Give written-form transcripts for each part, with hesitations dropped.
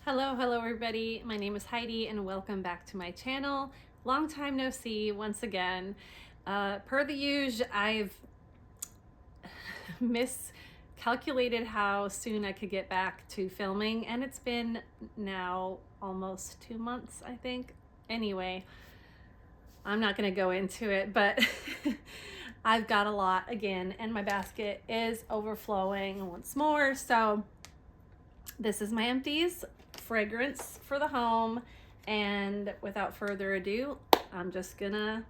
Hello everybody. My name is Heidi and welcome back to my channel. Long time no see once again. Per the usual, I've miscalculated how soon I could get back to filming, and it's been now almost 2 months, I think. Anyway, I'm not going to go into it, but I've got a lot again, and my basket is overflowing once more. So this is my empties, fragrance for the home, and without further ado, I'm just gonna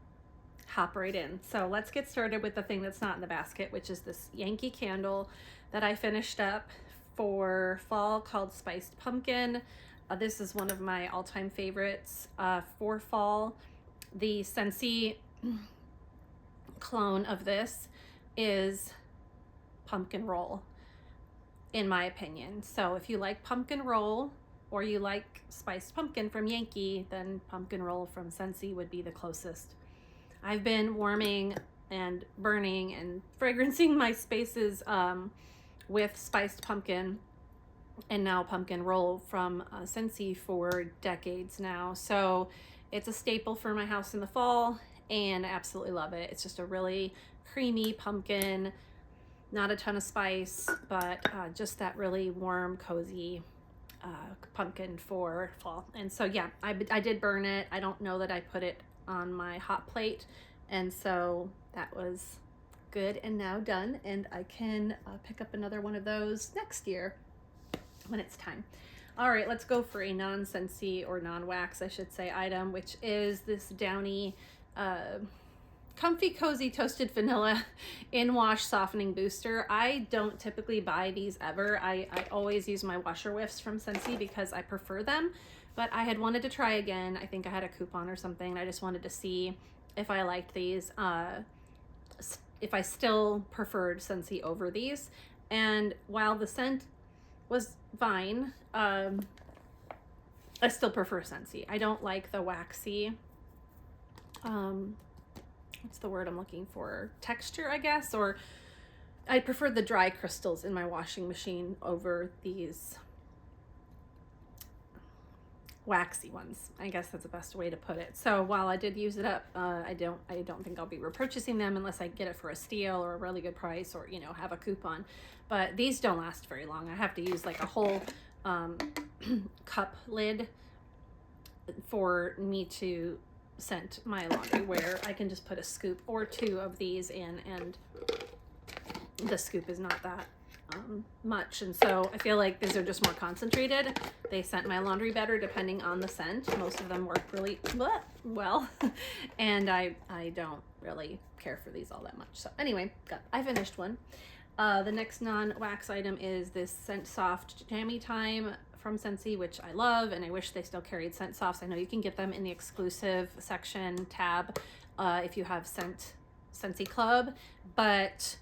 hop right in. So let's get started with the thing that's not in the basket, which is this Yankee Candle that I finished up for fall called Spiced Pumpkin. This is one of my all-time favorites for fall. The Scentsy clone of this is Pumpkin Roll, in my opinion. So if you like Pumpkin Roll or you like Spiced Pumpkin from Yankee, then Pumpkin Roll from Scentsy would be the closest. I've been warming and burning and fragrancing my spaces with Spiced Pumpkin and now Pumpkin Roll from Scentsy for decades now. So it's a staple for my house in the fall, and I absolutely love it. It's just a really creamy pumpkin, not a ton of spice, but just that really warm, cozy pumpkin for fall. And so yeah, I did burn it. I don't know that I put it on my hot plate, and so that was good and now done, and I can pick up another one of those next year when it's time. All right, let's go for a non-Scentsy, or non-wax I should say, item, which is this Downy Comfy Cozy Toasted Vanilla In Wash Softening Booster. I don't typically buy these ever. I always use my washer whiffs from Scentsy because I prefer them, but I had wanted to try again. I think I had a coupon or something. I just wanted to see if I liked these, if I still preferred Scentsy over these. And while the scent was fine, I still prefer Scentsy. I don't like the waxy, what's the word I'm looking for? Texture, I guess, or I prefer the dry crystals in my washing machine over these waxy ones. I guess that's the best way to put it. So while I did use it up, I don't think I'll be repurchasing them unless I get it for a steal or a really good price, or have a coupon. But these don't last very long. I have to use like a whole cup lid for me to scent my laundry, where I can just put a scoop or two of these in, and the scoop is not that much, and so I feel like these are just more concentrated. They scent my laundry better depending on the scent. Most of them work really well and I don't really care for these all that much. So anyway, I finished one. The next non-wax item is this Scent Soft Jammy Time from Scentsy, which I love, and I wish they still carried Scent Softs. I know you can get them in the exclusive section tab if you have Scentsy Club, but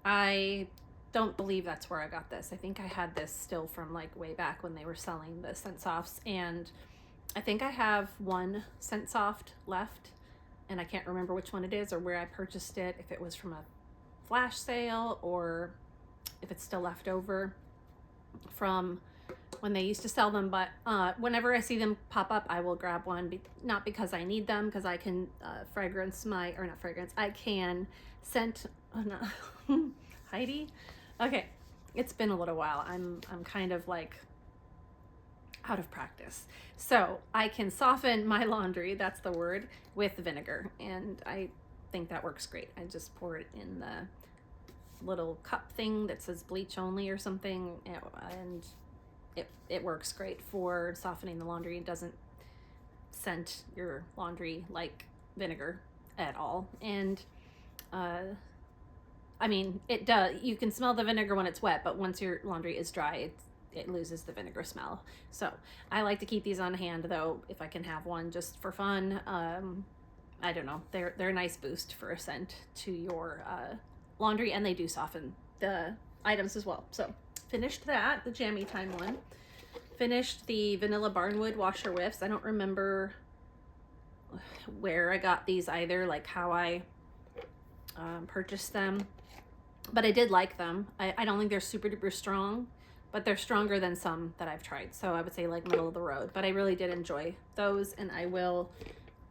I don't believe that's where I got this. I think I had this still from like way back when they were selling the Scent Softs, and I think I have one Scent Soft left, and I can't remember which one it is or where I purchased it, if it was from a flash sale or if it's still left over from when they used to sell them. But whenever I see them pop up, I will grab one, not because I need them, because I can I can scent, Heidi? Okay, it's been a little while. I'm kind of like out of practice. So I can soften my laundry, that's the word, with vinegar, and I think that works great. I just pour it in the little cup thing that says bleach only or something, and it works great for softening the laundry. It doesn't scent your laundry like vinegar at all. And I mean, it does. You can smell the vinegar when it's wet, but once your laundry is dry, it loses the vinegar smell. So I like to keep these on hand, though, if I can have one just for fun. I don't know. They're a nice boost for a scent to your laundry, and they do soften the items as well. So finished that, the Jammy Time one. Finished the Vanilla Barnwood Washer Whiffs. I don't remember where I got these either, like how I purchased them, but I did like them. I don't think they're super duper strong, but they're stronger than some that I've tried. So I would say like middle of the road, but I really did enjoy those, and I will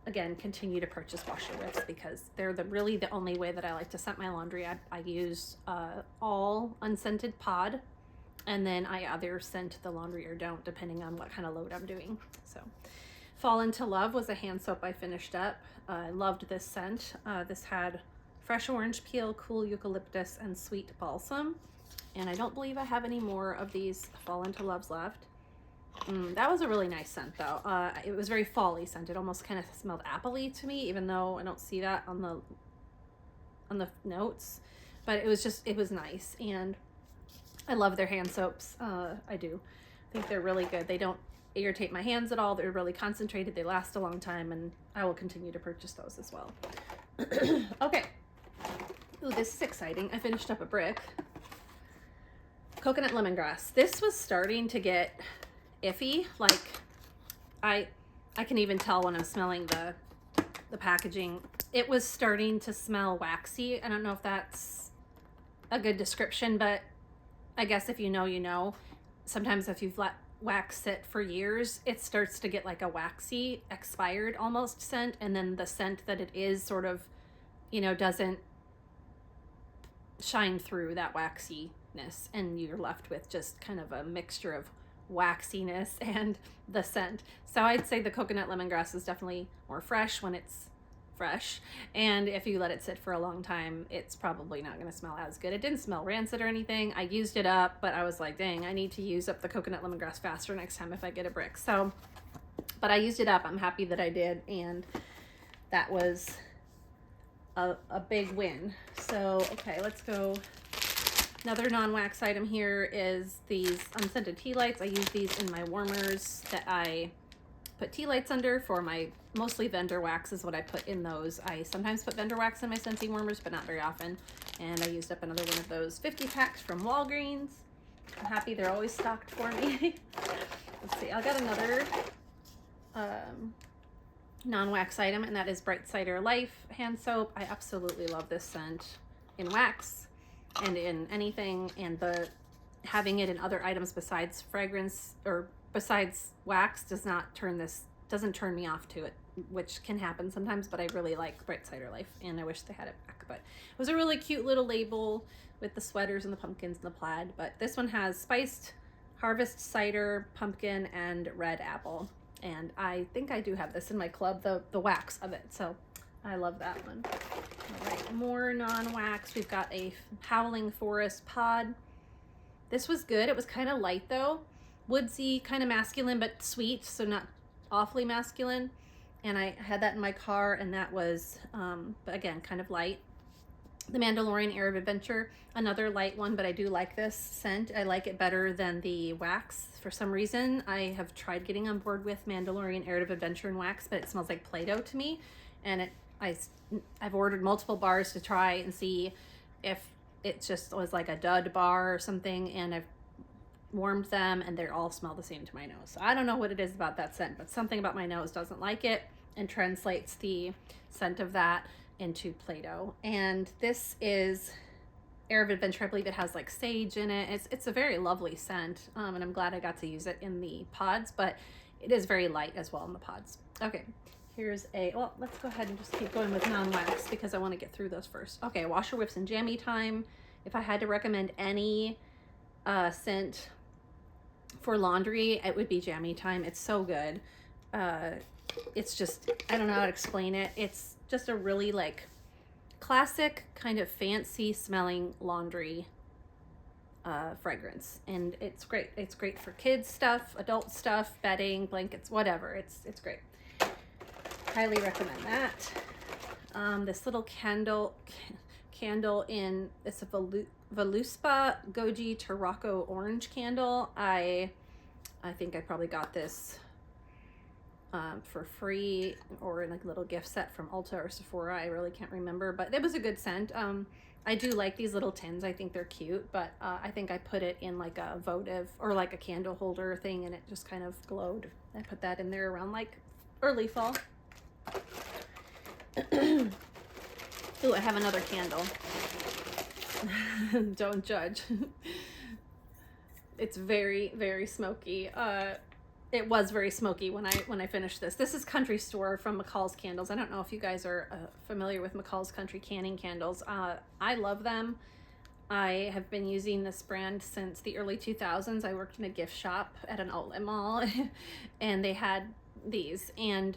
again continue to purchase washer whips because they're really the only way that I like to scent my laundry. I use all unscented pod, and then I either scent the laundry or don't, depending on what kind of load I'm doing. So Fall Into Love was a hand soap I finished up. I loved this scent. This had fresh orange peel, cool eucalyptus, and sweet balsam. And I don't believe I have any more of these Fall Into Loves left. That was a really nice scent though. It was very fall-y scent. It almost kind of smelled apple-y to me, even though I don't see that on the notes. But it was nice, and I love their hand soaps. I do. I think they're really good. They don't irritate my hands at all. They're really concentrated. They last a long time, and I will continue to purchase those as well. Okay. Ooh, this is exciting. I finished up a brick. Coconut lemongrass. This was starting to get iffy. Like I can even tell when I'm smelling the packaging. It was starting to smell waxy. I don't know if that's a good description, but I guess if you know, you know. Sometimes if you've let wax sit for years, it starts to get like a waxy, expired almost scent, and then the scent that it is sort of, you know, doesn't shine through that waxiness, and you're left with just kind of a mixture of waxiness and the scent. So I'd say the coconut lemongrass is definitely more fresh when it's fresh, and if you let it sit for a long time, it's probably not going to smell as good. It didn't smell rancid or anything. I used it up, but I was like, dang, I need to use up the coconut lemongrass faster next time if I get a brick. So, but I used it up. I'm happy that I did, and that was a big win. So okay, let's go. Another non-wax item here is these unscented tea lights. I use these in my warmers that I put tea lights under for my mostly vendor wax is what I put in those. I sometimes put vendor wax in my scenting warmers, but not very often. And I used up another one of those 50 packs from Walgreens. I'm happy they're always stocked for me. Let's see, I got another non-wax item, and that is Bright Cider Life hand soap. I absolutely love this scent in wax and in anything, and the having it in other items besides fragrance or besides wax doesn't turn me off to it, which can happen sometimes, but I really like Bright Cider Life, and I wish they had it back. But it was a really cute little label with the sweaters and the pumpkins and the plaid, but this one has spiced harvest cider, pumpkin, and red apple, and I think I do have this in my club, the wax of it, so I love that one. All right, more non-wax. We've got a Howling Forest pod. This was good. It was kind of light though, woodsy, kind of masculine, but sweet, so not awfully masculine. And I had that in my car, and that was, but again, kind of light. The Mandalorian Air of Adventure, another light one, but I do like this scent. I like it better than the wax. For some reason, I have tried getting on board with Mandalorian Air of Adventure and wax, but it smells like Play-Doh to me. And I've ordered multiple bars to try and see if it just was like a dud bar or something, and I've warmed them and they all smell the same to my nose. So I don't know what it is about that scent, but something about my nose doesn't like it and translates the scent of that into Play-Doh. And this is Air of Adventure. I believe it has like sage in it. It's a very lovely scent, and I'm glad I got to use it in the pods, but it is very light as well in the pods. Okay, well, let's go ahead and just keep going with non-wax because I want to get through those first. Okay, Washer Whips and Jammy Time. If I had to recommend any scent for laundry, it would be Jammy Time. It's so good. It's just, I don't know how to explain it. It's just a really like classic kind of fancy smelling laundry fragrance, and it's great. It's great for kids stuff, adult stuff, bedding, blankets, whatever. It's great. Highly recommend that. This little candle in, it's a Voluspa Goji Tarocco Orange candle. I think I probably got this for free or in like a little gift set from Ulta or Sephora. I really can't remember, but it was a good scent. I do like these little tins. I think they're cute, but I think I put it in like a votive or like a candle holder thing, and it just kind of glowed. I put that in there around like early fall. Ooh, I have another candle. Don't judge. it's very, very smoky. It was very smoky when I finished this. This is Country Store from McCall's Candles. I don't know if you guys are familiar with McCall's Country Canning Candles. I love them. I have been using this brand since the early 2000s. I worked in a gift shop at an outlet mall and they had these, and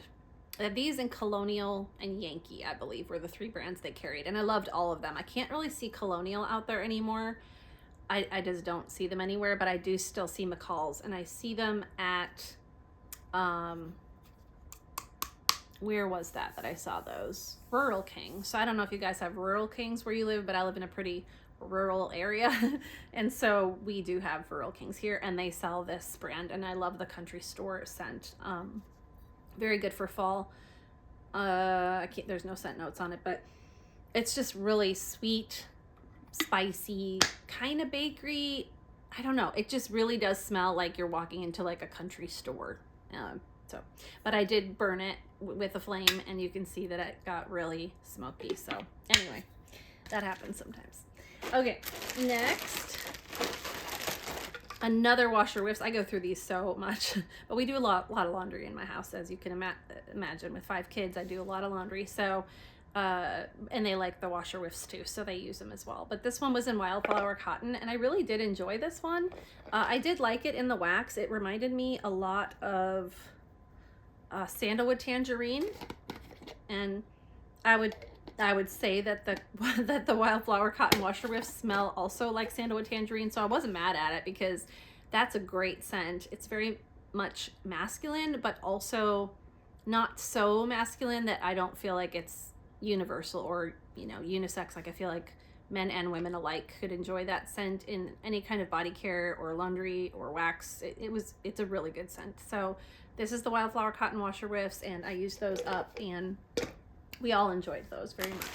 these and Colonial and Yankee, I believe, were the 3 brands they carried, and I loved all of them. I can't really see Colonial out there anymore. I just don't see them anywhere, but I do still see McCall's, and I see them at, where was that I saw those? Rural King. So I don't know if you guys have Rural Kings where you live, but I live in a pretty rural area. And so we do have Rural Kings here, and they sell this brand, and I love the Country Store scent. Very good for fall. There's no scent notes on it, but it's just really sweet, spicy, kind of bakery. I don't know. It just really does smell like you're walking into like a country store. But I did burn it with a flame, and you can see that it got really smoky. So anyway, that happens sometimes. Okay, next, another washer whiffs. I go through these so much, but we do a lot of laundry in my house, as you can imagine. With 5 kids, I do a lot of laundry. So, and they like the washer whiffs too, so they use them as well. But this one was in Wildflower Cotton, and I really did enjoy this one. I did like it in the wax. It reminded me a lot of Sandalwood Tangerine, and I would say that the Wildflower Cotton washer whiffs smell also like Sandalwood Tangerine, so I wasn't mad at it because that's a great scent. It's very much masculine, but also not so masculine that I don't feel like it's universal or, you know, unisex. Like, I feel like men and women alike could enjoy that scent in any kind of body care or laundry or wax. It's a really good scent. So this is the Wildflower Cotton washer whiffs, and I used those up, and we all enjoyed those very much.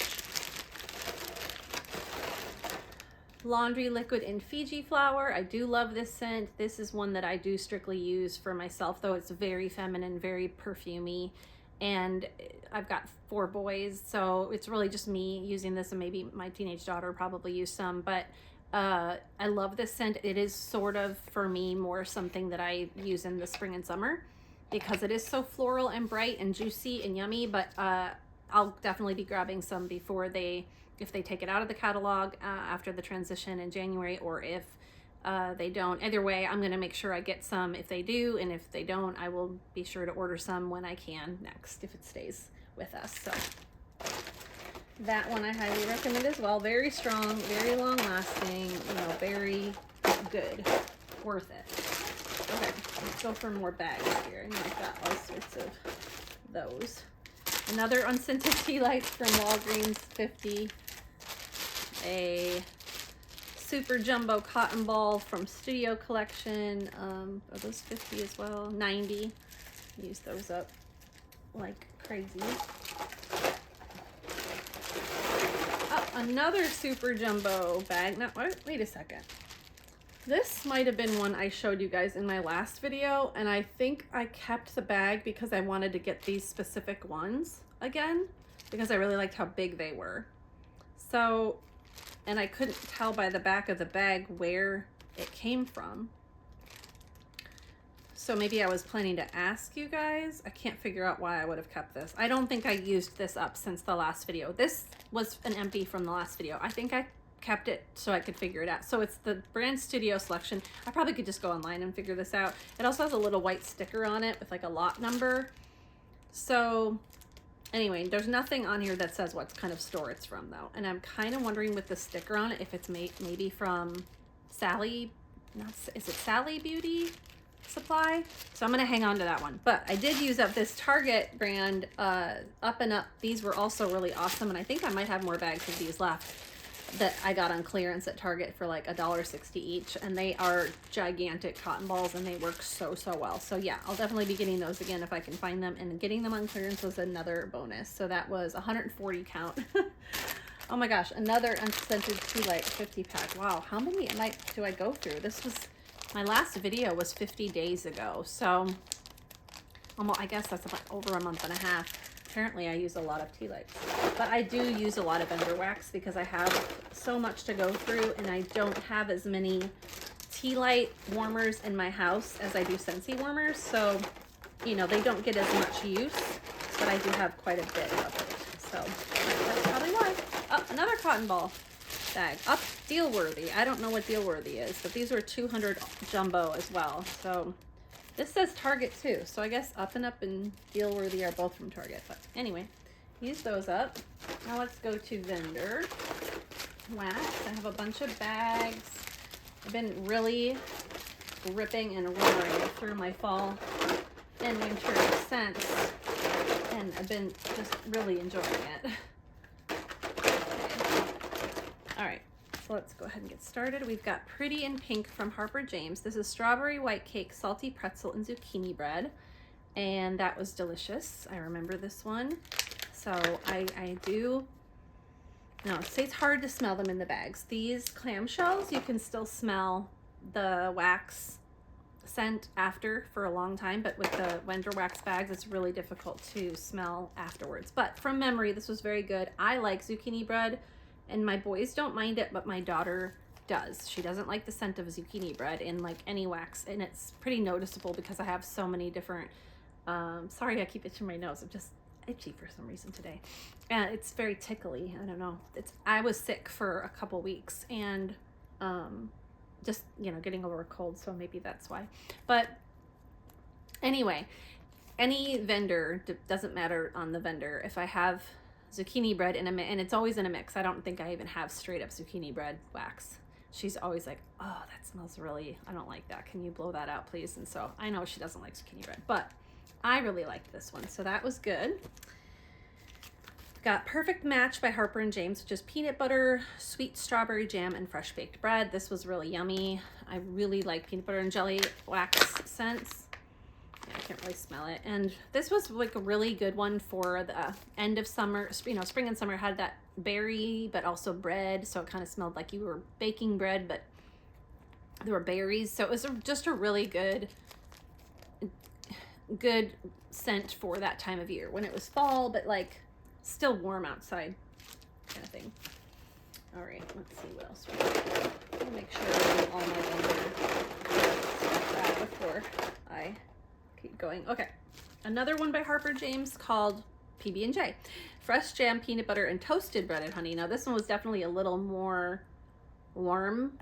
Laundry liquid in Fiji flower. I do love this scent. This is one that I do strictly use for myself, though. It's very feminine, very perfumey, and I've got 4 boys, so it's really just me using this, and maybe my teenage daughter probably use some, but I love this scent. It is sort of, for me, more something that I use in the spring and summer because it is so floral and bright and juicy and yummy, but I'll definitely be grabbing some before if they take it out of the catalog after the transition in January, or if they don't. Either way, I'm going to make sure I get some if they do, and if they don't, I will be sure to order some when I can next, if it stays with us. So that one I highly recommend as well. Very strong, very long lasting, you know, very good. Worth it. Okay, let's go for more bags here. And I've got all sorts of those. Another unscented tea lights from Walgreens, 50. A super jumbo cotton ball from Studio Collection. Are those 50 as well? 90. Use those up like crazy. Oh, another super jumbo bag. Now, wait a second. This might have been one I showed you guys in my last video, and I think I kept the bag because I wanted to get these specific ones again because I really liked how big they were. So, and I couldn't tell by the back of the bag where it came from. So maybe I was planning to ask you guys. I can't figure out why I would have kept this. I don't think I used this up since the last video. This was an empty from the last video. I think I kept it so I could figure it out. So it's the brand Studio Selection. I probably could just go online and figure this out. It also has a little white sticker on it with like a lot number. So anyway, there's nothing on here that says what kind of store it's from though. And I'm kind of wondering with the sticker on it if it's maybe from Sally, is it Sally Beauty Supply? So I'm going to hang on to that one. But I did use up this Target brand Up and Up. These were also really awesome, and I think I might have more bags of these left that I got on clearance at Target for like $1.60 each, and they are gigantic cotton balls and they work so well. So yeah, I'll definitely be getting those again if I can find them, and getting them on clearance was another bonus. So that was 140 count. Oh my gosh, another unscented tea light 50 pack. Wow, how many do I go through? This was, my last video was 50 days ago, so almost, I guess that's about over a month and a half. Apparently I use a lot of tea lights, but I do use a lot of Bender wax because I have so much to go through and I don't have as many tea light warmers in my house as I do Scentsy warmers, so you know they don't get as much use, but I do have quite a bit of it, so that's probably why. Oh, another cotton ball bag. Up Deal Worthy. I don't know what Deal Worthy is, but these were 200 jumbo as well. So this says Target too, so I guess Up and Deal Worthy are both from Target. But anyway, use those up. Now let's go to vendor wax. I have a bunch of bags. I've been really ripping and roaring through my fall and winter scents, and I've been just really enjoying it. All right, so let's go ahead and get started. We've got Pretty in Pink from Harper James. This is strawberry white cake, salty pretzel, and zucchini bread, and that was delicious. I remember this one. So I do, no, say it's hard to smell them in the bags. These clamshells, you can still smell the wax scent after for a long time, but with the vendor wax bags, it's really difficult to smell afterwards. But from memory, this was very good. I like zucchini bread, and my boys don't mind it, but my daughter does. She doesn't like the scent of zucchini bread in like any wax, and it's pretty noticeable because I have so many different, sorry I keep itching my nose. I'm just itchy for some reason today. It's very tickly. I don't know. I was sick for a couple weeks, and just, you know, getting over a cold, so maybe that's why. But anyway, any vendor, doesn't matter on the vendor, if I have zucchini bread in a mix, and it's always in a mix. I don't think I even have straight up zucchini bread wax. She's always like, oh, that smells really, I don't like that. Can you blow that out, please? And so I know she doesn't like zucchini bread, but I really liked this one, so that was good. Got Perfect Match by Harper & James, which is peanut butter, sweet strawberry jam, and fresh baked bread. This was really yummy. I really like peanut butter and jelly wax scents. Yeah, I can't really smell it. And this was like a really good one for the end of summer. You know, spring and summer had that berry, but also bread. So it kind of smelled like you were baking bread, but there were berries. So it was just a really good scent for that time of year when it was fall, but like still warm outside kind of thing. All right, let's see what else we got. I'll make sure I do all my vendor before I keep going. Okay, another one by Harper James called PB&J. Fresh jam, peanut butter, and toasted breaded honey. Now this one was definitely a little more warm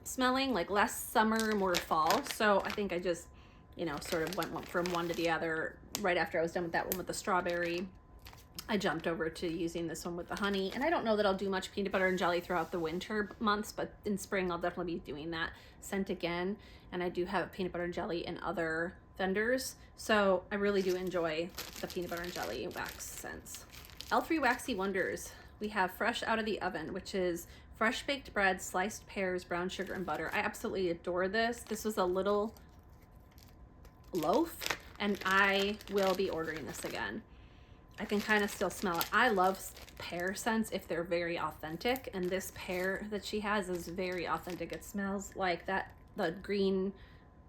smelling, like less summer, more fall. So I think I just, you know, sort of went from one to the other. Right after I was done with that one with the strawberry, I jumped over to using this one with the honey. And I don't know that I'll do much peanut butter and jelly throughout the winter months, but in spring I'll definitely be doing that scent again. And I do have peanut butter and jelly in other vendors, so I really do enjoy the peanut butter and jelly wax scents. L3 Waxy Wonders. We have fresh out of the oven, which is fresh baked bread, sliced pears, brown sugar, and butter. I absolutely adore this. This was a little loaf, and I will be ordering this again. I can kind of still smell it. I love pear scents if they're very authentic, and this pear that she has is very authentic. It smells like that, the green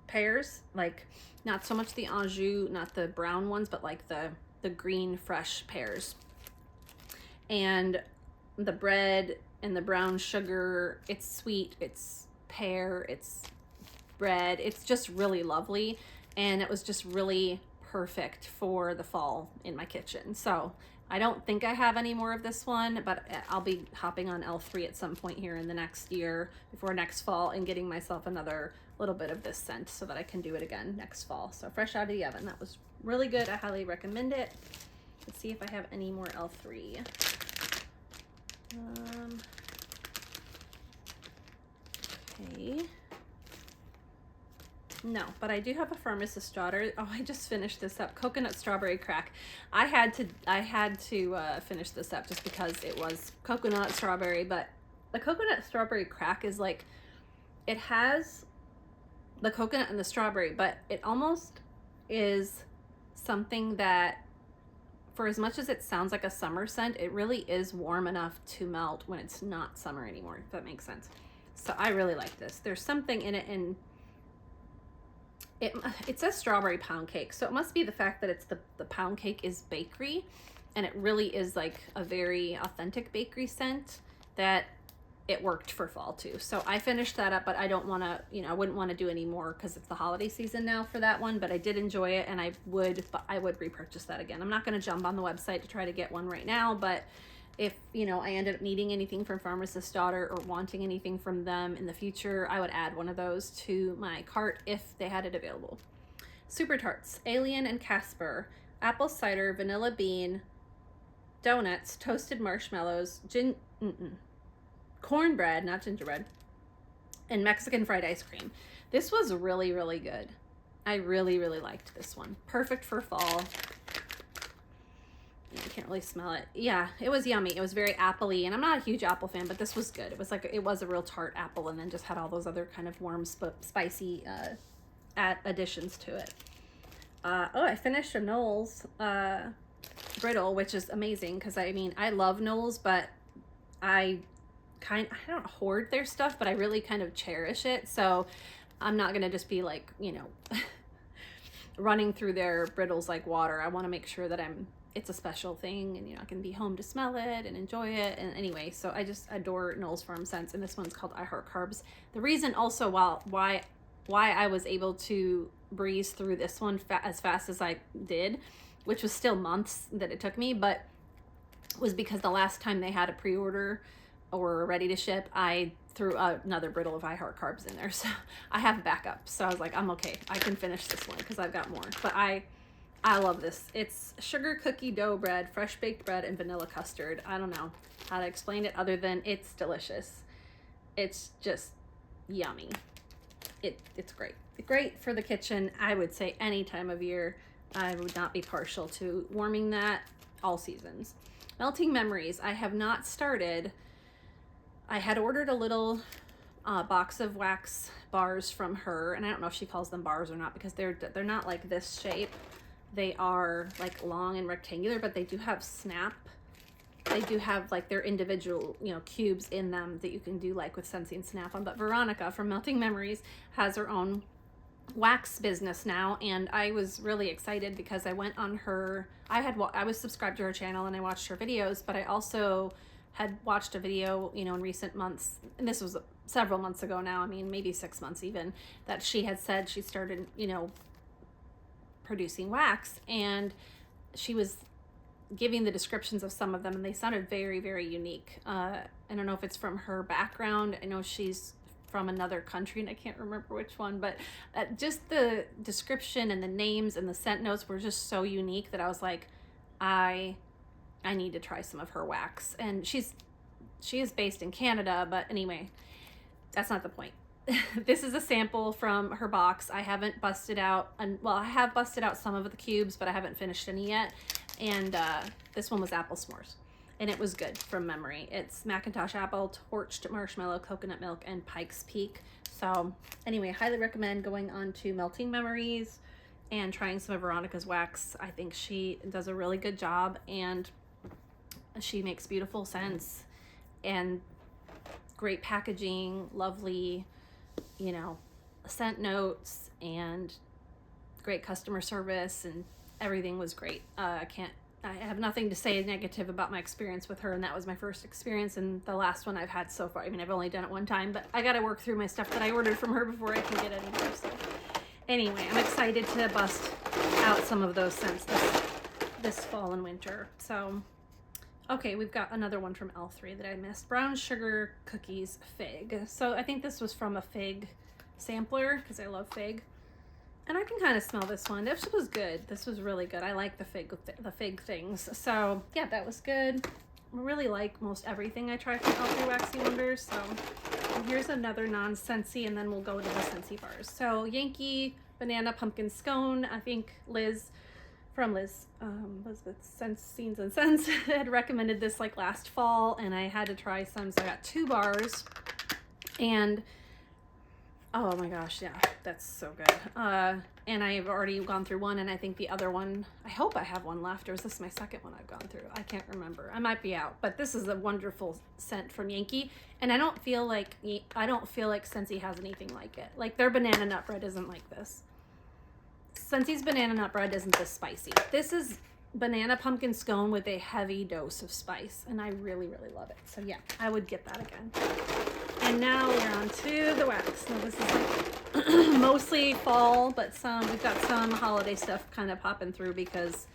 pears, like not so much the Anjou, not the brown ones, but like the green fresh pears. And the bread and the brown sugar, it's sweet, it's pear, it's bread, it's just really lovely. And it was just really perfect for the fall in my kitchen. So I don't think I have any more of this one, but I'll be hopping on L3 at some point here in the next year before next fall and getting myself another little bit of this scent so that I can do it again next fall. So fresh out of the oven, that was really good. I highly recommend it. Let's see if I have any more L3. Okay. No, but I do have a Pharmacist Daughter. Oh, I just finished this up. Coconut Strawberry Crack. I had to finish this up just because it was coconut strawberry, but the Coconut Strawberry Crack is like, it has the coconut and the strawberry, but it almost is something that, for as much as it sounds like a summer scent, it really is warm enough to melt when it's not summer anymore, if that makes sense. So I really like this. There's something in it, and it says strawberry pound cake, so it must be the fact that it's the pound cake is bakery, and it really is like a very authentic bakery scent that it worked for fall too. So I finished that up, but I don't want to, you know, I wouldn't want to do any more because it's the holiday season now for that one, but I did enjoy it, and I would repurchase that again. I'm not going to jump on the website to try to get one right now, but if, you know, I ended up needing anything from Pharmacist's Daughter or wanting anything from them in the future, I would add one of those to my cart if they had it available. Super Tarts, Alien and Casper, apple cider, vanilla bean, donuts, toasted marshmallows, cornbread, not gingerbread, and Mexican fried ice cream. This was really, really good. I really, really liked this one. Perfect for fall. You can't really smell it. Yeah, it was yummy. It was very apple-y, and I'm not a huge apple fan, but this was good. It was like, it was a real tart apple, and then just had all those other kind of warm, spicy additions to it. Oh, I finished a Knoll's brittle, which is amazing because I mean, I love Knoll's, but I don't hoard their stuff, but I really kind of cherish it. So I'm not gonna just be like, you know, running through their brittles like water. I want to make sure that it's a special thing, and you know, I can be home to smell it and enjoy it. And anyway, so I just adore Knoll's Farm Scents, and this one's called I Heart Carbs. The reason also why I was able to breeze through this one as fast as I did, which was still months that it took me, but was because the last time they had a pre-order or ready to ship, I threw another brittle of I Heart Carbs in there. So I have backup. So I was like, I'm okay. I can finish this one because I've got more. But I love this. It's sugar cookie dough bread, fresh baked bread, and vanilla custard. I don't know how to explain it other than it's delicious. It's just yummy. It's great. Great for the kitchen. I would say any time of year. I would not be partial to warming that all seasons. Melting Memories. I have not started. I had ordered a little box of wax bars from her, and I don't know if she calls them bars or not because they're not like this shape. They are like long and rectangular, but they do have snap. They do have like their individual, you know, cubes in them that you can do like with Scentsy and Snap-on. But Veronica from Melting Memories has her own wax business now, and I was really excited because I went on her, I was subscribed to her channel and I watched her videos, but I also had watched a video, you know, in recent months, and this was several months ago now, I mean maybe 6 months even, that she had said she started, you know, producing wax, and she was giving the descriptions of some of them, and they sounded very, very unique. I don't know if it's from her background. I know she's from another country and I can't remember which one, but just the description and the names and the scent notes were just so unique that I was like, I need to try some of her wax. And she is based in Canada, but anyway, that's not the point. This is a sample from her box. I haven't busted out, well, I have busted out some of the cubes, but I haven't finished any yet. And this one was apple s'mores, and it was good from memory. It's Macintosh apple, torched marshmallow, coconut milk, and Pikes Peak. So anyway, highly recommend going on to Melting Memories and trying some of Veronica's wax. I think she does a really good job, and she makes beautiful scents and great packaging, lovely, you know, scent notes, and great customer service, and everything was great. I have nothing to say negative about my experience with her, and that was my first experience and the last one I've had so far. I mean, I've only done it one time, but I got to work through my stuff that I ordered from her before I can get any more. So anyway, I'm excited to bust out some of those scents this fall and winter. So, okay, we've got another one from L3 that I missed. Brown Sugar Cookies Fig. So I think this was from a fig sampler because I love fig. And I can kind of smell this one. This was good. This was really good. I like the fig things. So yeah, that was good. I really like most everything I try from L3 Waxy Wonders. So here's another non-Scentsy, and then we'll go to the Scentsy bars. So Yankee Banana Pumpkin Scone. I think Liz from Elizabeth Scenes and Scents had recommended this like last fall, and I had to try some. So I got 2 bars, and oh my gosh, yeah, that's so good. And I've already gone through one, and I think the other one, I hope I have one left, or is this my second one I've gone through? I can't remember. I might be out, but this is a wonderful scent from Yankee, and I don't feel like Scentsy has anything like it. Like their banana nut bread isn't like this. Scentsy's banana nut bread isn't this spicy. This is banana pumpkin scone with a heavy dose of spice, and I really, really love it. So yeah, I would get that again. And now we're on to the wax. Now this is like mostly fall, but we've got some holiday stuff kind of popping through because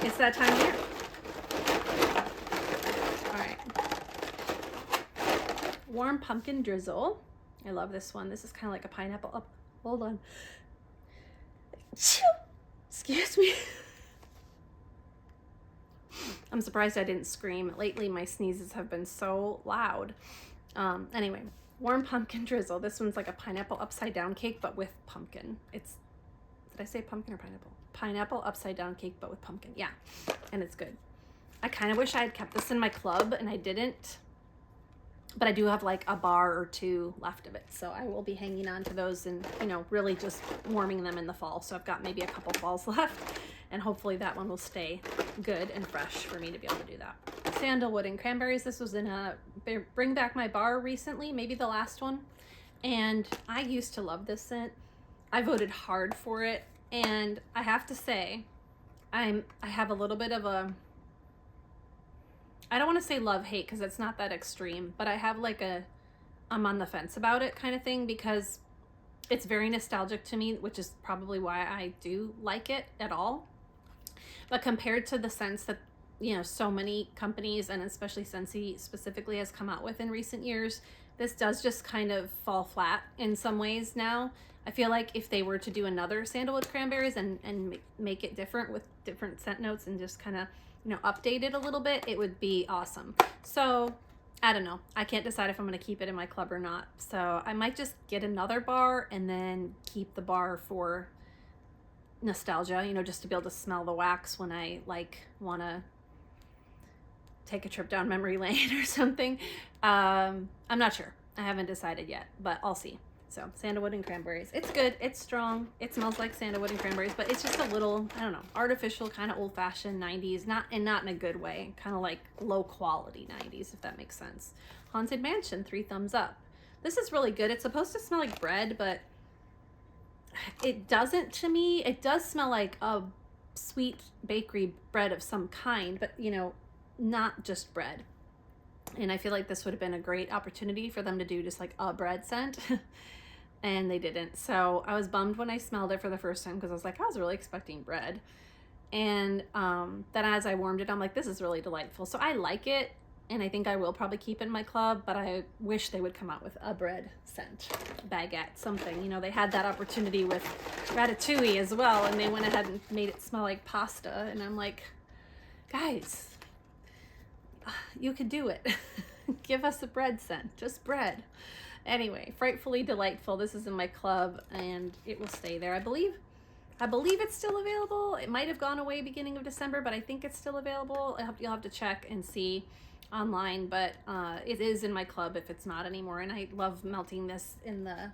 it's that time of year. All right. Warm pumpkin drizzle. I love this one. This is kind of like a pineapple. Oh, hold on. Excuse me. I'm surprised I didn't scream. Lately, my sneezes have been so loud. Anyway, warm pumpkin drizzle. This one's like a pineapple upside down cake, but with pumpkin. Did I say pumpkin or pineapple? Pineapple upside down cake, but with pumpkin. Yeah, and it's good. I kind of wish I had kept this in my club, and I didn't. But I do have like a bar or two left of it. So I will be hanging on to those and, you know, really just warming them in the fall. So I've got maybe a couple falls left. And hopefully that one will stay good and fresh for me to be able to do that. Sandalwood and cranberries. This was in a Bring Back My Bar recently, maybe the last one. And I used to love this scent. I voted hard for it. And I have to say, I have a little bit of a, I don't want to say love-hate because it's not that extreme, but I have like I'm on the fence about it kind of thing because it's very nostalgic to me, which is probably why I do like it at all. But compared to the scents that, you know, so many companies and especially Scentsy specifically has come out with in recent years, this does just kind of fall flat in some ways now. I feel like if they were to do another Sandalwood Cranberries and make it different with different scent notes and just kind of, you know, update it a little bit, it would be awesome. So I don't know. I can't decide if I'm going to keep it in my club or not. So I might just get another bar and then keep the bar for nostalgia, you know, just to be able to smell the wax when I like want to take a trip down memory lane or something. I'm not sure. I haven't decided yet, but I'll see. So Sandalwood and Cranberries. It's good. It's strong. It smells like Sandalwood and Cranberries, but it's just a little, I don't know, artificial, kind of old-fashioned 90s, not in a good way, kind of like low-quality 90s, if that makes sense. Haunted Mansion, 3 thumbs up. This is really good. It's supposed to smell like bread, but it doesn't to me. It does smell like a sweet bakery bread of some kind, but, you know, not just bread. And I feel like this would have been a great opportunity for them to do just like a bread scent. And they didn't. So I was bummed when I smelled it for the first time because I was like, I was really expecting bread. And then as I warmed it, I'm like, this is really delightful. So I like it. And I think I will probably keep it in my club, but I wish they would come out with a bread scent, baguette, something. You know, they had that opportunity with Ratatouille as well. And they went ahead and made it smell like pasta. And I'm like, guys, you could do it. Give us a bread scent, just bread. Anyway, Frightfully Delightful. This is in my club and it will stay there. I believe it's still available. It might have gone away beginning of December, but I think it's still available. You'll have to check and see online, but it is in my club if it's not anymore. And I love melting this in the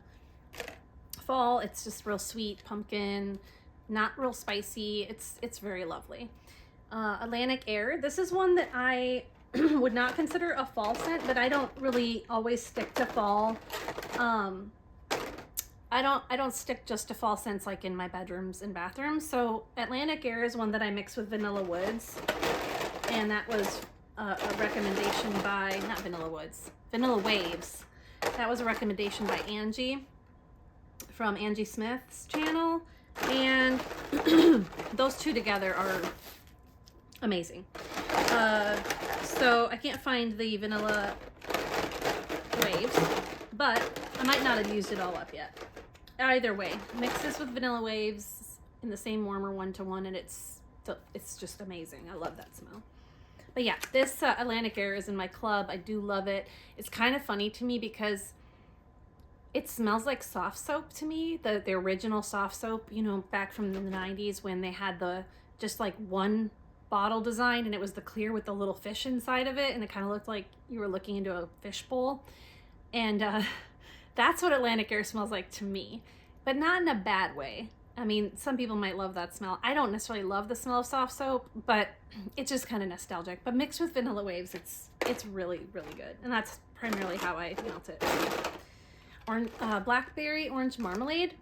fall. It's just real sweet pumpkin, not real spicy. It's very lovely. Atlantic Air. This is one that I would not consider a fall scent, but I don't really always stick to fall. I don't stick just to fall scents like in my bedrooms and bathrooms. So Atlantic Air is one that I mix with Vanilla Woods, and that was a recommendation by, not Vanilla Woods, Vanilla Waves. That was a recommendation by Angie from Angie Smith's channel, and those two together are amazing. So I can't find the Vanilla Waves, but I might not have used it all up yet. Either way, mix this with Vanilla Waves in the same warmer 1-to-1, and it's just amazing. I love that smell. But yeah, this Atlantic Air is in my club. I do love it. It's kind of funny to me because it smells like soft soap to me, the original soft soap, you know, back from the 90s when they had the just like one bottle design and it was the clear with the little fish inside of it, and it kind of looked like you were looking into a fish bowl. And that's what Atlantic Air smells like to me, but not in a bad way. I mean, some people might love that smell. I don't necessarily love the smell of soft soap, but it's just kind of nostalgic. But mixed with Vanilla Waves, it's really, really good. And that's primarily how I melt it. Blackberry Orange Marmalade.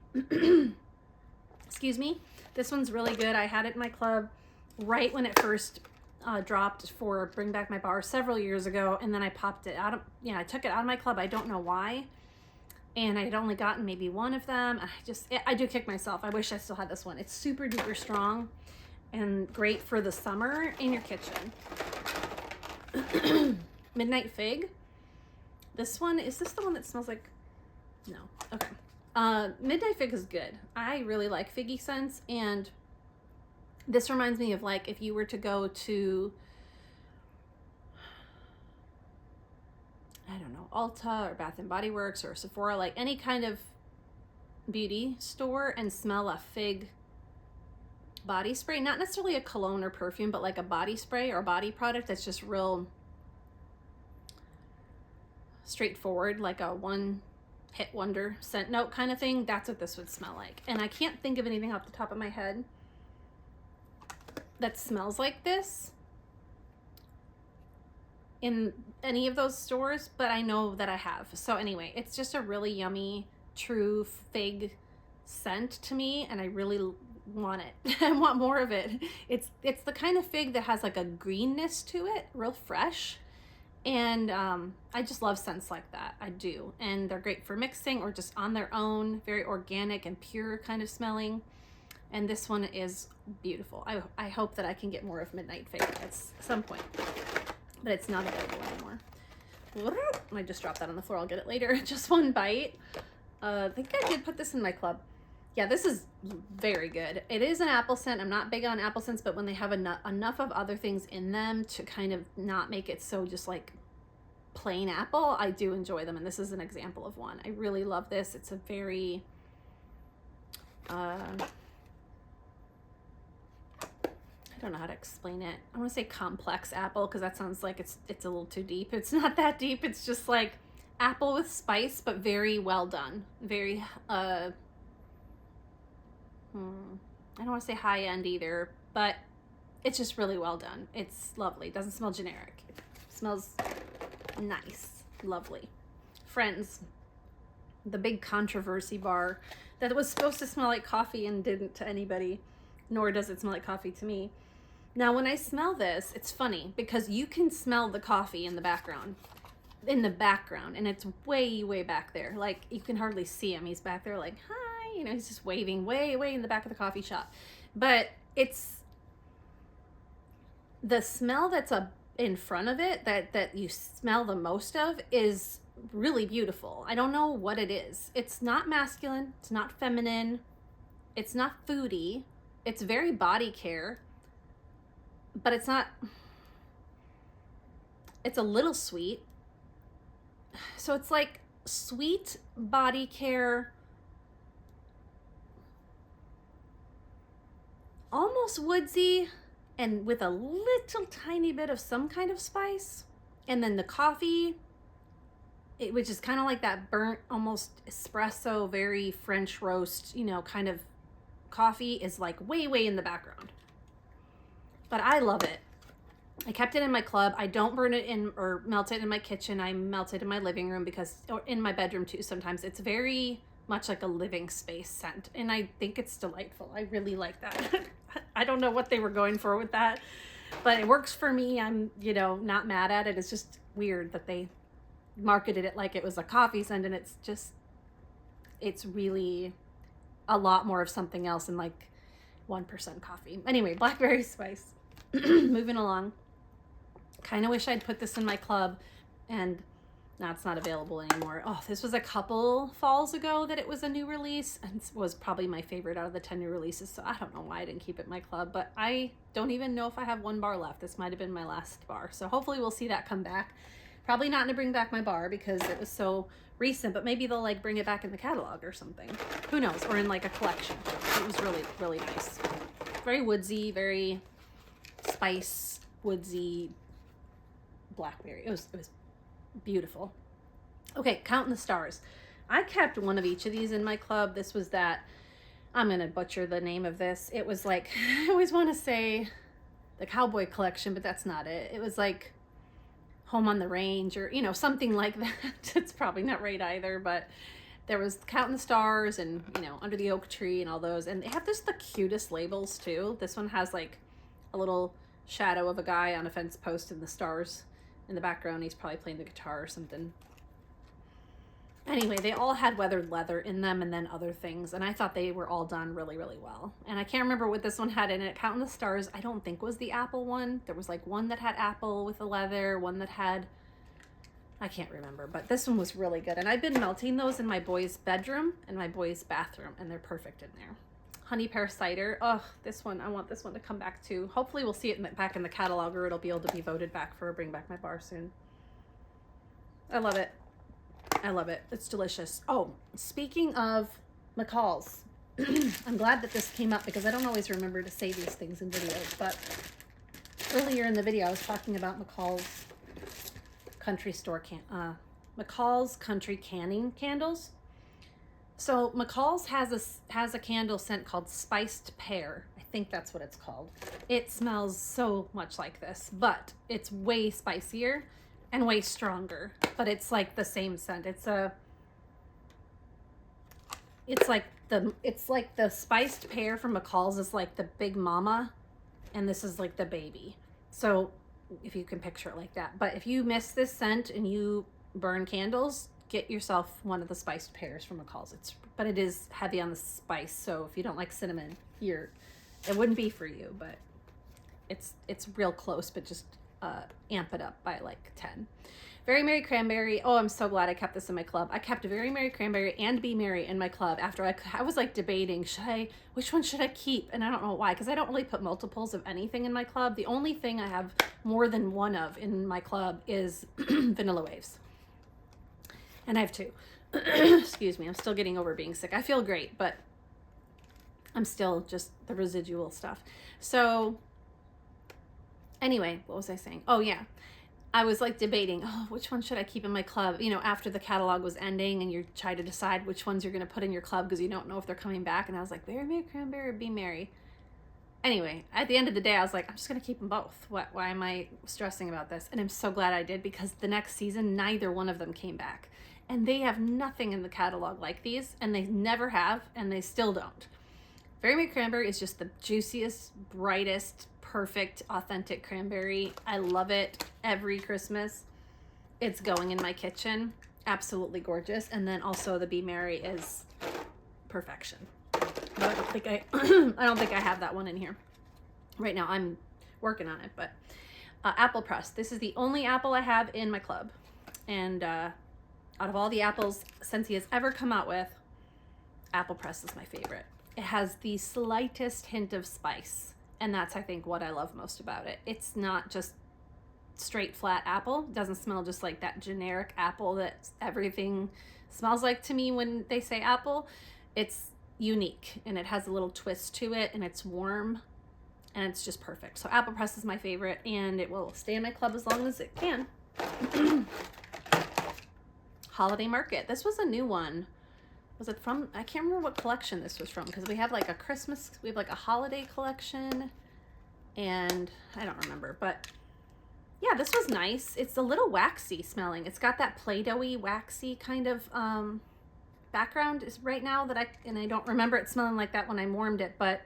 Excuse me. This one's really good. I had it in my club right when it first dropped for Bring Back My Bar several years ago, and then I popped it out of, I took it out of my club. I don't know why. And I had only gotten maybe one of them. I do kick myself. I wish I still had this one. It's super duper strong and great for the summer in your kitchen. Midnight Fig. This one, is this the one that smells like, no, okay. Midnight Fig is good. I really like figgy scents, and this reminds me of like if you were to go to, I don't know, Ulta or Bath and Body Works or Sephora, like any kind of beauty store, and smell a fig body spray, not necessarily a cologne or perfume, but like a body spray or body product that's just real straightforward, like a one hit wonder scent note kind of thing. That's what this would smell like. And I can't think of anything off the top of my head that smells like this in any of those stores, but I know that I have. So anyway, it's just a really yummy, true fig scent to me, and I really want it. I want more of it. It's the kind of fig that has like a greenness to it, real fresh. And I just love scents like that. I do. And they're great for mixing or just on their own, very organic and pure kind of smelling. And this one is beautiful. I hope that I can get more of Midnight Fig at some point, but it's not available anymore. I just dropped that on the floor. I'll get it later. Just one bite. I think I did put this in my club. Yeah, this is very good. It is an apple scent. I'm not big on apple scents, but when they have enough of other things in them to kind of not make it so just like plain apple, I do enjoy them. And this is an example of one. I really love this. It's a very, I don't know how to explain it. I want to say complex apple because that sounds like it's a little too deep. It's not that deep. It's just like apple with spice, but very well done. Very, I don't want to say high end either, but it's just really well done. It's lovely. It doesn't smell generic. It smells nice. Lovely. Friends, the big controversy bar that was supposed to smell like coffee and didn't to anybody, nor does it smell like coffee to me. Now, when I smell this, it's funny because you can smell the coffee in the background, and it's way, way back there. Like, you can hardly see him. He's back there like, hi. He's just waving way, way in the back of the coffee shop. But it's the smell that's in front of it that you smell the most of is really beautiful. I don't know what it is. It's not masculine. It's not feminine. It's not foodie. It's very body care. But it's not... It's a little sweet. So it's like sweet body care... almost woodsy and with a little tiny bit of some kind of spice. And then the coffee, which is kind of like that burnt, almost espresso, very French roast, kind of coffee, is like way, way in the background. But I love it. I kept it in my club. I don't burn it in or melt it in my kitchen. I melt it in my living room or in my bedroom too sometimes. It's very much like a living space scent, and I think it's delightful. I really like that. I don't know what they were going for with that, but it works for me. I'm, not mad at it. It's just weird that they marketed it like it was a coffee scent, and it's really a lot more of something else than like 1% coffee. Anyway, Blackberry Spice. Moving along. Kind of wish I'd put this in my club, and now it's not available anymore. Oh, this was a couple falls ago that it was a new release, and it was probably my favorite out of the 10 new releases, so I don't know why I didn't keep it in my club, but I don't even know if I have one bar left. This might have been my last bar, so hopefully we'll see that come back. Probably not to Bring Back My Bar because it was so recent, but maybe they'll like bring it back in the catalog or something. Who knows? Or in like a collection. It was really, really nice. Very woodsy, very spice, woodsy, blackberry. It was beautiful. Okay, counting the stars. I kept one of each of these in my club. This was that, I'm going to butcher the name of this. It was like, I always want to say the Cowboy Collection, but that's not it. It was like Home on the Range or, something like that. It's probably not right either, but there was Counting the Stars and, Under the Oak Tree and all those. And they have just the cutest labels too. This one has like a little shadow of a guy on a fence post and the stars in the background. He's probably playing the guitar or something. Anyway, they all had weathered leather in them and then other things, and I thought they were all done really, really well. And I can't remember what this one had in it. Counting the Stars, I don't think was the apple one. There was like one that had apple with the leather, one that had, I can't remember, but this one was really good. And I've been melting those in my boys' bedroom and my boys' bathroom, and they're perfect in there. Honey Pear Cider. Oh, this one, I want this one to come back too. Hopefully we'll see it back in the catalog, or it'll be able to be voted back for Bring Back My Bar soon. I love it. I love it. It's delicious. Oh, speaking of McCall's, I'm glad that this came up because I don't always remember to say these things in videos, but earlier in the video I was talking about McCall's McCall's Country Canning Candles. So McCall's has a candle scent called Spiced Pear. I think that's what it's called. It smells so much like this, but it's way spicier and way stronger, but it's like the same scent. It's like the spiced pear from McCall's is like the big mama, and this is like the baby. So if you can picture it like that. But if you miss this scent and you burn candles, get yourself one of the spiced pears from McCall's. But it is heavy on the spice, so if you don't like cinnamon, it wouldn't be for you, but it's real close, but just amp it up by like 10. Very Merry Cranberry. Oh, I'm so glad I kept this in my club. I kept Very Merry Cranberry and Be Merry in my club after I was like debating, which one should I keep? And I don't know why, because I don't really put multiples of anything in my club. The only thing I have more than one of in my club is Vanilla Waves. And I have two. Excuse me, I'm still getting over being sick. I feel great, but I'm still just the residual stuff. So anyway, what was I saying? Oh yeah, I was like debating, which one should I keep in my club? You know, after the catalog was ending and you're trying to decide which ones you're going to put in your club because you don't know if they're coming back. And I was like, Very Merry Cranberry or Be Merry. Anyway, at the end of the day, I was like, I'm just going to keep them both. Why am I stressing about this? And I'm so glad I did, because the next season, neither one of them came back. And they have nothing in the catalog like these, and they never have, and they still don't. Very Merry Cranberry is just the juiciest, brightest, perfect, authentic cranberry. I love it every Christmas. It's going in my kitchen. Absolutely gorgeous. And then also the Be Merry is perfection. But I don't think I don't think I have that one in here right now. I'm working on it. But Apple Press. This is the only apple I have in my club. And out of all the apples Scentsy has ever come out with, Apple Press is my favorite. It has the slightest hint of spice, and that's, I think, what I love most about it. It's not just straight flat apple. It doesn't smell just like that generic apple that everything smells like to me when they say apple. It's unique, and it has a little twist to it, and it's warm, and it's just perfect. So Apple Press is my favorite, and it will stay in my club as long as it can. Holiday Market. This was a new one. Was it from, I can't remember what collection this was from, because we have like a holiday collection, and I don't remember, but yeah, this was nice. It's a little waxy smelling. It's got that Play-Doh-y, waxy kind of background right now and I don't remember it smelling like that when I warmed it, but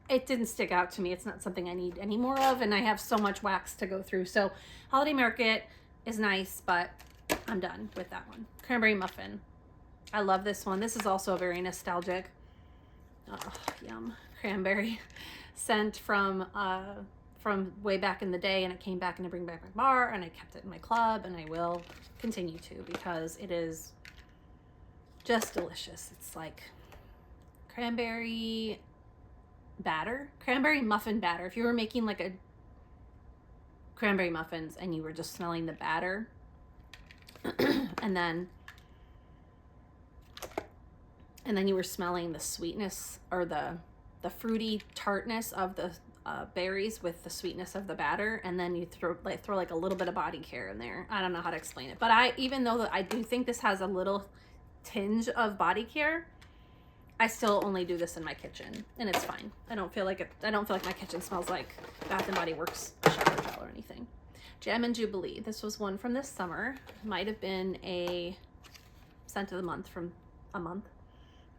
it didn't stick out to me. It's not something I need any more of, and I have so much wax to go through. So Holiday Market is nice, but I'm done with that one. Cranberry Muffin. I love this one. This is also very nostalgic. Oh, yum. Cranberry scent from way back in the day, and it came back in a Bring Back My Bar, and I kept it in my club, and I will continue to, because it is just delicious. It's like cranberry batter, cranberry muffin batter. If you were making like a cranberry muffins and you were just smelling the batter, and then you were smelling the sweetness, or the fruity tartness of the berries with the sweetness of the batter, and then you throw like a little bit of body care in there. I don't know how to explain it, but even though I do think this has a little tinge of body care, I still only do this in my kitchen, and it's fine. I don't feel like my kitchen smells like Bath and Body Works shower gel or anything. Gem and Jubilee. This was one from this summer. Might have been a scent of the month from a month.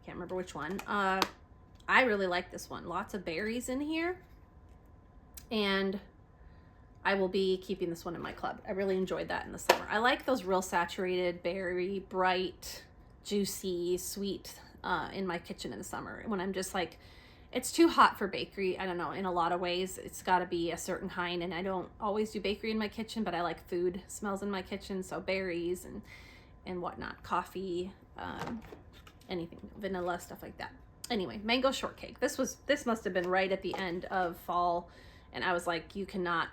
Can't remember which one. I really like this one. Lots of berries in here. And I will be keeping this one in my club. I really enjoyed that in the summer. I like those real saturated, berry, bright, juicy, sweet in my kitchen in the summer. When I'm just like, it's too hot for bakery. I don't know, in a lot of ways, it's got to be a certain kind. And I don't always do bakery in my kitchen, but I like food smells in my kitchen. So berries and whatnot, coffee, anything, vanilla, stuff like that. Anyway, mango shortcake. This must have been right at the end of fall. And I was like, you cannot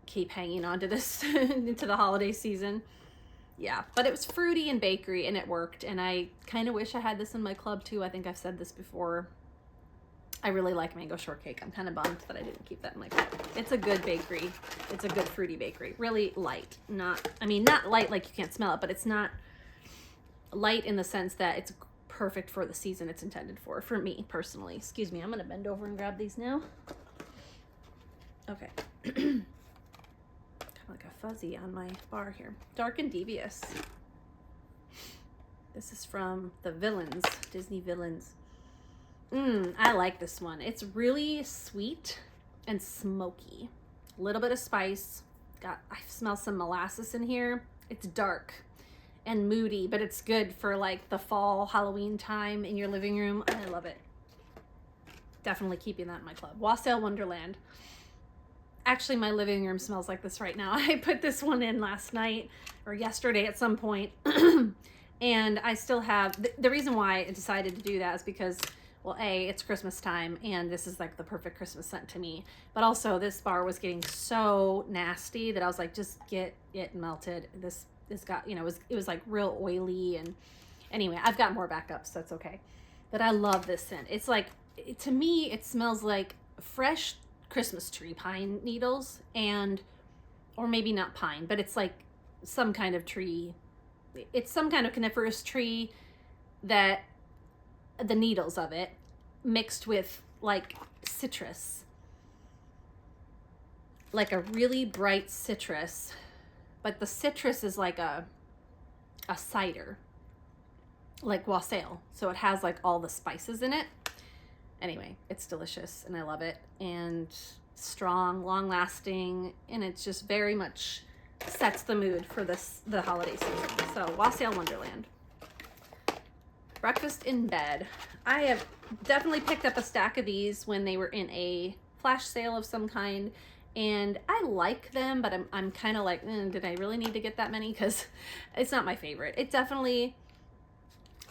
keep hanging on to this into the holiday season. Yeah, but it was fruity and bakery and it worked. And I kind of wish I had this in my club too. I think I've said this before. I really like mango shortcake. I'm kind of bummed that I didn't keep that in my club. It's a good bakery. It's a good fruity bakery. Really light. Not light like you can't smell it, but it's not light in the sense that it's perfect for the season it's intended for me personally. Excuse me, I'm going to bend over and grab these now. Okay. Kind of like a fuzzy on my bar here. Dark and Devious. This is from the Villains, Disney Villains. I like this one. It's really sweet and smoky. A little bit of spice. I smell some molasses in here. It's dark and moody, but it's good for like the fall Halloween time in your living room. I love it. Definitely keeping that in my club. Wassail Wonderland. Actually, my living room smells like this right now. I put this one in last night or yesterday at some point. And I still have, the reason why I decided to do that is because, well, A, it's Christmas time and this is like the perfect Christmas scent to me. But also this bar was getting so nasty that I was like, just get it melted. This got, it was like real oily. And anyway, I've got more backups, so that's okay. But I love this scent. It's like, to me, it smells like fresh Christmas tree pine needles or maybe not pine, but it's like some kind of tree. It's some kind of coniferous tree that the needles of it mixed with like citrus, like a really bright citrus, but the citrus is like a cider, like wassail. So it has like all the spices in it. Anyway, it's delicious and I love it, and strong, long lasting, and it's just very much sets the mood for the holiday season. So Wassail Wonderland. Breakfast in Bed. I have definitely picked up a stack of these when they were in a flash sale of some kind, and I like them, but I'm kind of like, did I really need to get that many? Because it's not my favorite. It definitely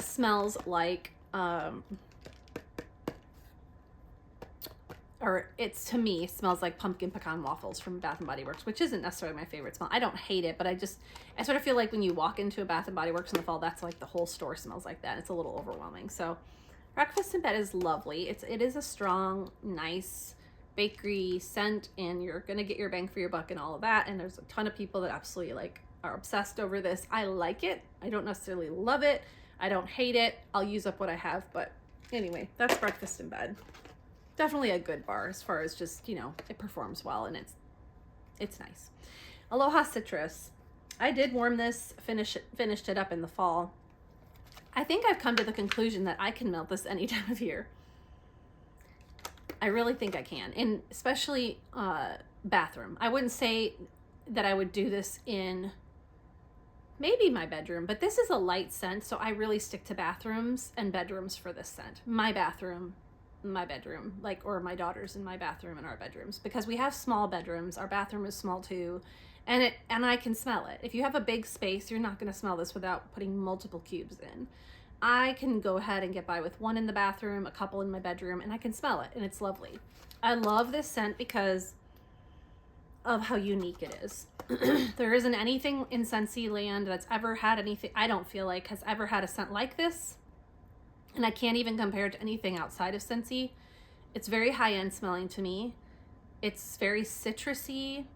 smells like to me, smells like pumpkin pecan waffles from Bath & Body Works, which isn't necessarily my favorite smell. I don't hate it, but I sort of feel like when you walk into a Bath & Body Works in the fall, that's like the whole store smells like that. It's a little overwhelming. So Breakfast in Bed is lovely. It is a strong, nice bakery scent, and you're going to get your bang for your buck and all of that. And there's a ton of people that absolutely are obsessed over this. I like it. I don't necessarily love it. I don't hate it. I'll use up what I have, but anyway, that's Breakfast in Bed. Definitely a good bar as far as just, it performs well and it's nice. Aloha Citrus. I did warm this, finished it up in the fall. I think I've come to the conclusion that I can melt this any time of year. I really think I can, and especially bathroom. I wouldn't say that I would do this in maybe my bedroom, but this is a light scent, so I really stick to bathrooms and bedrooms for this scent. My bedroom, or my daughter's in my bathroom and our bedrooms, because we have small bedrooms. Our bathroom is small too, and I can smell it. If you have a big space, you're not going to smell this without putting multiple cubes in. I can go ahead and get by with one in the bathroom, a couple in my bedroom, and I can smell it, and it's lovely. I love this scent because of how unique it is. There isn't anything in Scentsy land that's ever had anything, I don't feel like, has ever had a scent like this. And I can't even compare it to anything outside of Scentsy. It's very high-end smelling to me. It's very citrusy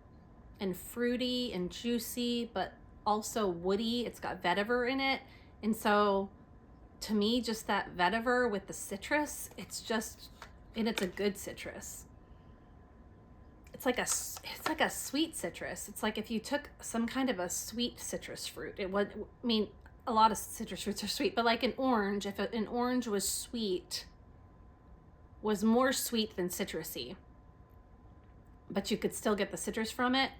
and fruity and juicy, but also woody. It's got vetiver in it. And so to me, just that vetiver with the citrus, it's a good citrus. It's like a sweet citrus. It's like if you took some kind of a sweet citrus fruit. A lot of citrus fruits are sweet, but like an orange, if an orange was more sweet than citrusy, but you could still get the citrus from it.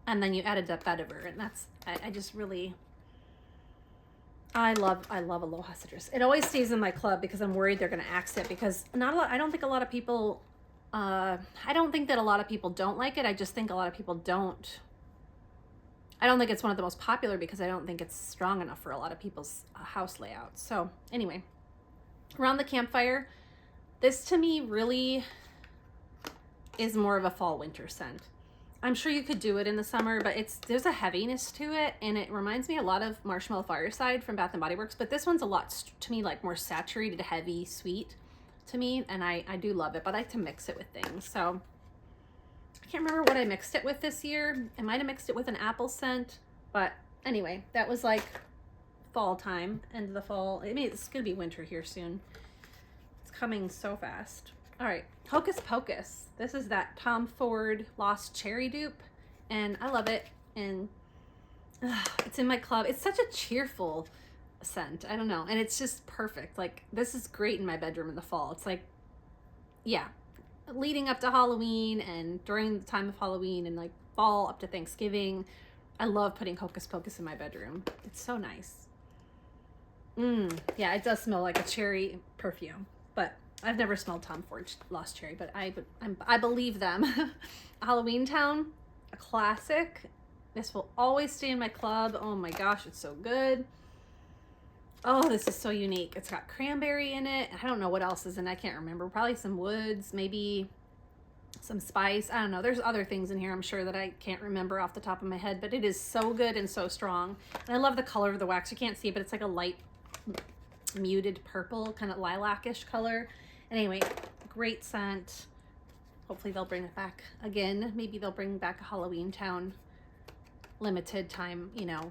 And then you added that vetiver, and that's, I just really, I love Aloha citrus. It always stays in my club because I'm worried they're going to axe it, because not a lot, I don't think a lot of people, I don't think that a lot of people don't like it. I just think a lot of people don't. I don't think it's one of the most popular because I don't think it's strong enough for a lot of people's house layout. So anyway, around the campfire, this to me really is more of a fall winter scent. I'm sure you could do it in the summer, but there's a heaviness to it, and it reminds me a lot of Marshmallow Fireside from Bath & Body Works, but this one's a lot, to me, like more saturated, heavy, sweet to me, and I do love it, but I like to mix it with things. So I can't remember what I mixed it with this year. I might have mixed it with an apple scent, but anyway, that was like fall time, end of the fall. I mean, it's gonna be winter here soon. It's coming so fast. All right, Hocus Pocus. This is that Tom Ford Lost Cherry dupe, and I love it, and it's in my club. It's such a cheerful scent. I don't know, and it's just perfect. Like, this is great in my bedroom in the fall. It's like, yeah, leading up to Halloween and during the time of Halloween and like fall up to Thanksgiving. I love putting Hocus Pocus in my bedroom. It's so nice. Yeah, it does smell like a cherry perfume, but I've never smelled Tom Ford Lost Cherry, but I believe them. Halloween Town, a classic. This will always stay in my club. Oh my gosh, it's so good. Oh, this is so unique. It's got cranberry in it. I don't know what else is in it. I can't remember. Probably some woods, maybe some spice. I don't know. There's other things in here, I'm sure, that I can't remember off the top of my head, but it is so good and so strong. And I love the color of the wax. You can't see it, but it's like a light muted purple, kind of lilac-ish color. Anyway, great scent. Hopefully they'll bring it back again. Maybe they'll bring back a Halloween Town limited time, you know,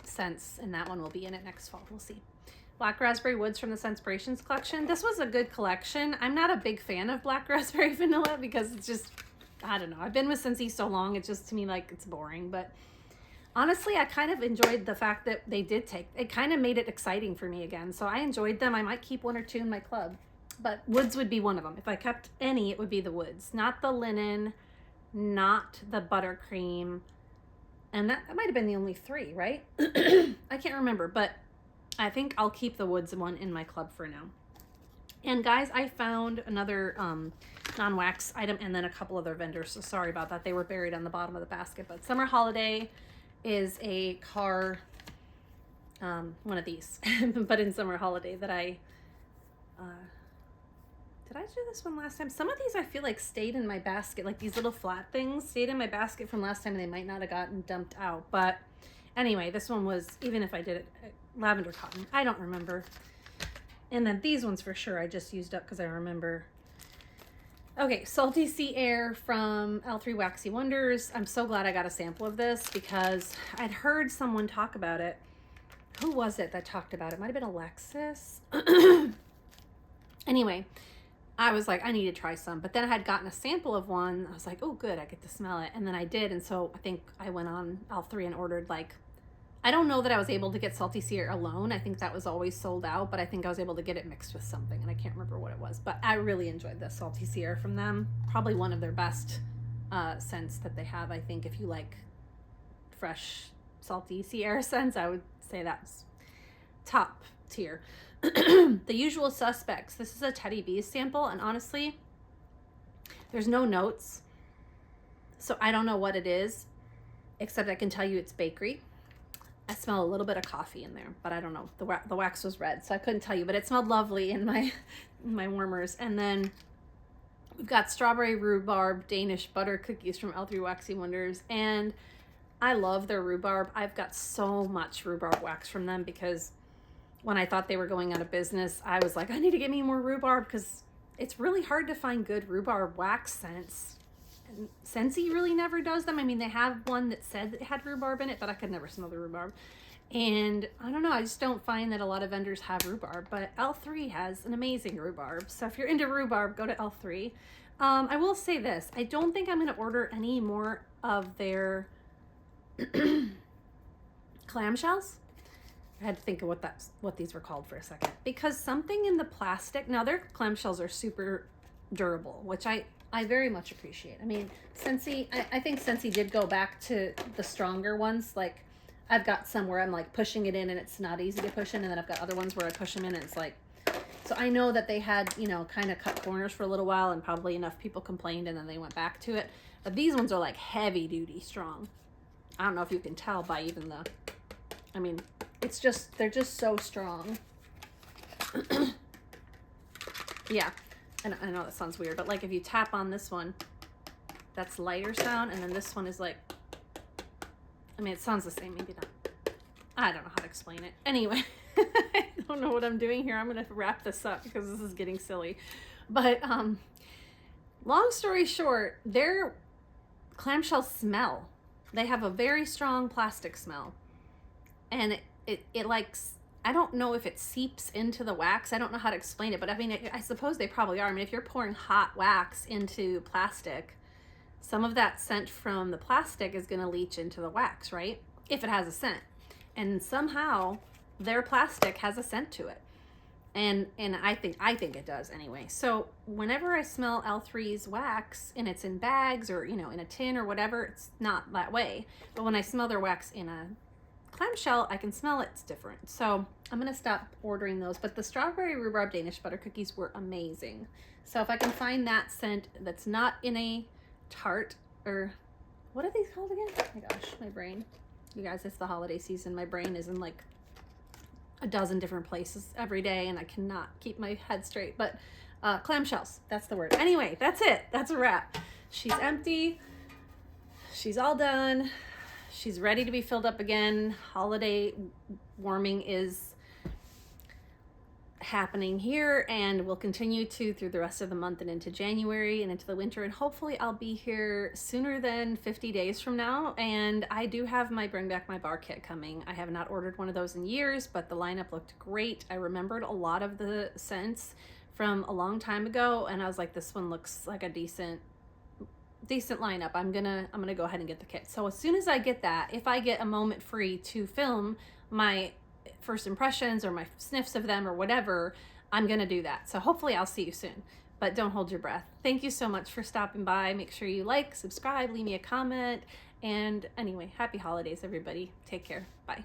scents, and that one will be in it next fall. We'll see. Black Raspberry Woods from the Scentspirations collection. This was a good collection. I'm not a big fan of Black Raspberry Vanilla because it's just, I don't know. I've been with Scentsy so long, it's just, to me, like, it's boring. But honestly, I kind of enjoyed the fact that they did take, it kind of made it exciting for me again. So I enjoyed them. I might keep one or two in my club. But Woods would be one of them. If I kept any, it would be the Woods. Not the linen, not the buttercream. And that might have been the only three, right? I can't remember, but I think I'll keep the Woods one in my club for now. And guys, I found another non-wax item and then a couple other vendors. So sorry about that. They were buried on the bottom of the basket. But Summer Holiday is a car, one of these, but in Summer Holiday that I... did I do this one last time? Some of these I feel like stayed in my basket, like these little flat things stayed in my basket from last time and they might not have gotten dumped out. But anyway, this one was, even if I did it, lavender cotton. I don't remember. And then these ones for sure I just used up because I remember. Okay, Salty Sea Air from L3 Waxy Wonders. I'm so glad I got a sample of this because I'd heard someone talk about it. Who was it that talked about it? Might have been Alexis. Anyway, I was like, I need to try some. But then I had gotten a sample of one. I was like, oh, good, I get to smell it. And then I did. And so I think I went on L3 and ordered, like, I don't know that I was able to get Salty Sea Air alone. I think that was always sold out. But I think I was able to get it mixed with something. And I can't remember what it was. But I really enjoyed the Salty Sea Air from them. Probably one of their best scents that they have. I think if you like fresh Salty Sea Air scents, I would say that's top tier. The Usual Suspects. This is a Teddy Bees sample, and honestly, there's no notes, so I don't know what it is, except I can tell you it's bakery. I smell a little bit of coffee in there, but I don't know. The wax was red, so I couldn't tell you, but it smelled lovely in my warmers. And then we've got Strawberry Rhubarb Danish Butter Cookies from L3 Waxy Wonders, and I love their rhubarb. I've got so much rhubarb wax from them because when I thought they were going out of business, I was like, I need to get me more rhubarb because it's really hard to find good rhubarb wax scents. And Scentsy really never does them. I mean, they have one that said it had rhubarb in it, but I could never smell the rhubarb. And I don't know, I just don't find that a lot of vendors have rhubarb, but L3 has an amazing rhubarb. So if you're into rhubarb, go to L3. I will say this, I don't think I'm going to order any more of their clamshells. I had to think of what these were called for a second, because something in the plastic, now their clamshells are super durable, which I I very much appreciate. I mean, Scentsy, I think Scentsy did go back to the stronger ones. Like, I've got some where I'm like pushing it in and it's not easy to push in, and then I've got other ones where I push them in and it's like, so I know that they had, you know, kind of cut corners for a little while and probably enough people complained and then they went back to it. But these ones are like heavy duty strong. I don't know if you can tell by even the, I mean, it's just, they're just so strong. Yeah. And I know that sounds weird, but like if you tap on this one, that's lighter sound, and then this one is like, I mean, it sounds the same, maybe not. I don't know how to explain it. Anyway, I don't know what I'm doing here. I'm gonna wrap this up because this is getting silly. But long story short, their clamshells smell. They have a very strong plastic smell, and it like, I don't know if it seeps into the wax. I don't know how to explain it, but I mean, I suppose they probably are. I mean, if you're pouring hot wax into plastic, some of that scent from the plastic is going to leach into the wax, right? If it has a scent. And somehow their plastic has a scent to it. And I think it does anyway. So whenever I smell L3's wax and it's in bags or, you know, in a tin or whatever, it's not that way. But when I smell their wax in a clamshell, I can smell it's different. So I'm gonna stop ordering those, but the strawberry rhubarb Danish butter cookies were amazing. So if I can find that scent that's not in a tart, or what are these called again? Oh my gosh, my brain. You guys, it's the holiday season. My brain is in like a dozen different places every day and I cannot keep my head straight, but clamshells, that's the word. Anyway, that's it. That's a wrap. She's empty. She's all done. She's ready to be filled up again. Holiday warming is happening here and will continue to through the rest of the month and into January and into the winter. And hopefully I'll be here sooner than 50 days from now. And I do have my Bring Back My Bar kit coming. I have not ordered one of those in years, but the lineup looked great. I remembered a lot of the scents from a long time ago. And I was like, this one looks like a decent lineup. I'm gonna go ahead and get the kit. So as soon as I get that, if I get a moment free to film my first impressions or my sniffs of them or whatever, I'm gonna do that. So hopefully I'll see you soon, but don't hold your breath. Thank you so much for stopping by. Make sure you like, subscribe, leave me a comment, and anyway, happy holidays everybody. Take care. Bye.